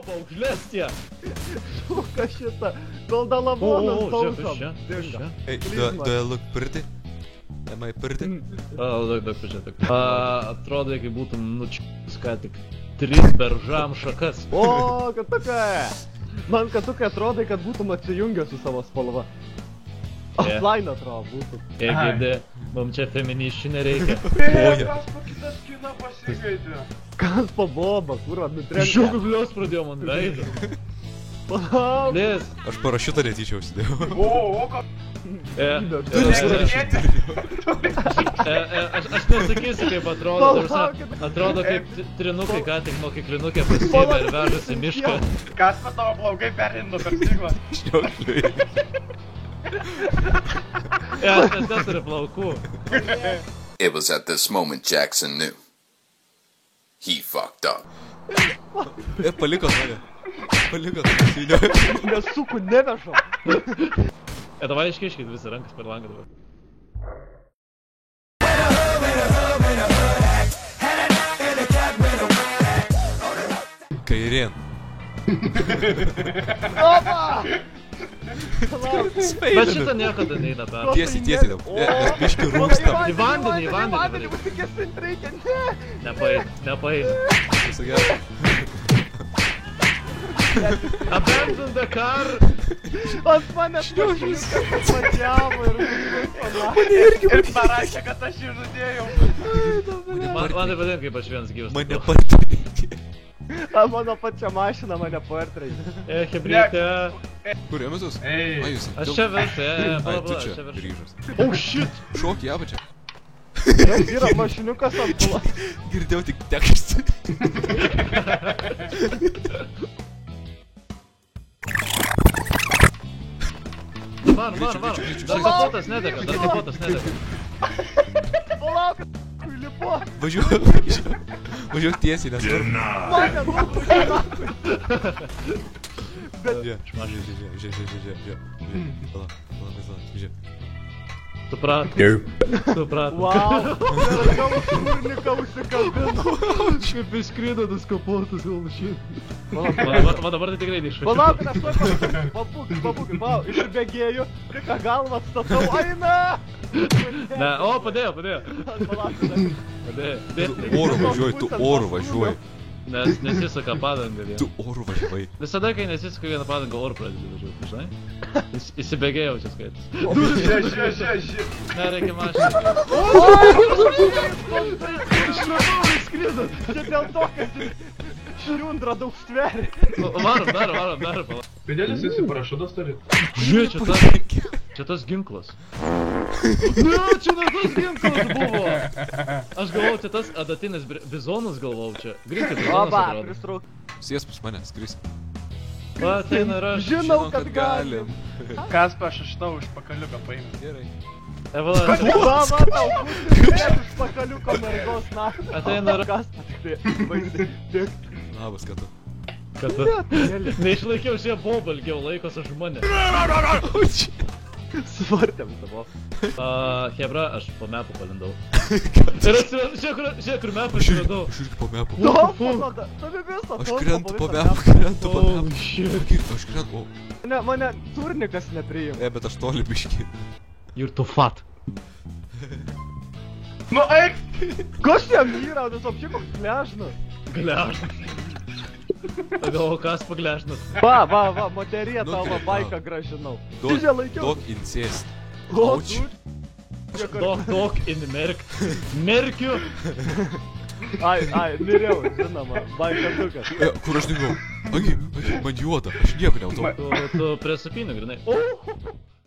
boba, užlėstie. Šuka šitą. Kol dalavonas tausom. Hey, do I look pretty? Am I pretty? Daug pažiūrėk. Atrodo, kai būtum nučiūs ką tik 3 beržam šakas. O, kad tokia. Man kad tokia atrodo, kad būtum atsijungęs su savo spalva. Offline atrodo būtum. EGD, mums čia feministių nereikia. Kas po kitą skiną pasigaidė? Kas po boba, kur nutrenka? Žiūgublios pradėjo man veidą. Palauk. Lės. Aš parašiutą netyčia užsidėjau. O, ką? Aš nesakysiu, kaip atrodo. Atrodo, kaip trinukai ką tik mokyklinukė pasiėmė ir vežasi mišką. Kas po tavo plaukai perindo per stiklą? Aš neturiu plaukų. It was at this moment Jackson knew. He fucked up. Paliko mane. Paliko mane. Nesukų nevežam. Davai iškiškit visi rankas per langą dabar. Kairien. Opa! Bet šitą niekada neina per. Tiesiai dam. Nes biški rūkstam. Į vandenį. Užsikėsint reikia, ne! Nepaeis. Visą gerą. Abandon the car. Ant manęs viskas patjavo Ir parašė, kad aš jį žudėjau. Man nepadėm, kaip aš vienas gyvas. Mane partreikė. Mano pačia mašina mane partreikė. Hebrytė. Kur ėmėsus? Ei. Aš čia viršai, Ai, tu aš čia čia viršai. grįžus. Oh shit. Šok į apačią. Yra mašiniukas ant pula. Girdėjau tik tekstą. Var. Dar kapotas nedega. Palauk, lipo. Važiuok tiesiai, nes svarbu. Mane nukušė. Žiūrėk. Žiūrėk. Suprat. Wow. Gal šurniką užsikabino. Kaip išskrido tas kapotas, gal šit. Man dabar tai tikrai neišvažiuoju. Palauk, aš to pabūk, išbėgėjau, ką galvą atstatau, aina! Ne, o, padėjo. Tu oru važiuoji. Nes nesisuka padanga vien. Tu oru važiuoji. Visada, kai nesisuka vieną padangą, oru pradedi važiuoti, žinai? Įsibėgėjau čia skaitis. Žiūrėk. Nereikia mašinį. Skrido, čia dėl to, kad šriundra daug stveria. Varom, palauk. Vidėlis visi parašutas turi. Žiūrėk, čia tas ginklas. Ne, čia ne tas ginklas buvo. Aš galvau, čia tas adatinis bizonas galvau čia. Greitai bizonas Oba, atrodo. pristrauk. Sės pas mane, skris. Va, tai ir aš. Žinau, kad galim. Kas aš tau iš pakaliuką paėmė. Gerai. Evala, Va, tau būtų iš pakaliuko mergos naktį. Ateina ir... Kas patikrai, baisiai, tik. Labas, ką tu? Kad neišlaikiau šią bobą ilgiau laikos už mane. Svartėm tavo. Hebra, aš po mepų palindau. Ir žiūrėk, kur mepų išradau. Aš irgi po mepu. Topo, tavi visą. Aš krentu po mepu. Oh, shit. Aš krentu. Mane turnikas nepriima. Bet aš toli biški. You're too fat. Nu, eik! Kas jam yra, tas apšikoks gležnas. Gležnas. Pagalvo, kas pagležnas. Va, moterija Nu, tavo kaip, baiką va. gražinau. Tu čia laikiau. Dog incest. O, Auč. Dog in merkt. Merkiu. Ai, miriau, žinoma, baiką tukas. Kur aš dingau? Agi, man juoda, aš nieko nematau. Tu prie supinių, grinai.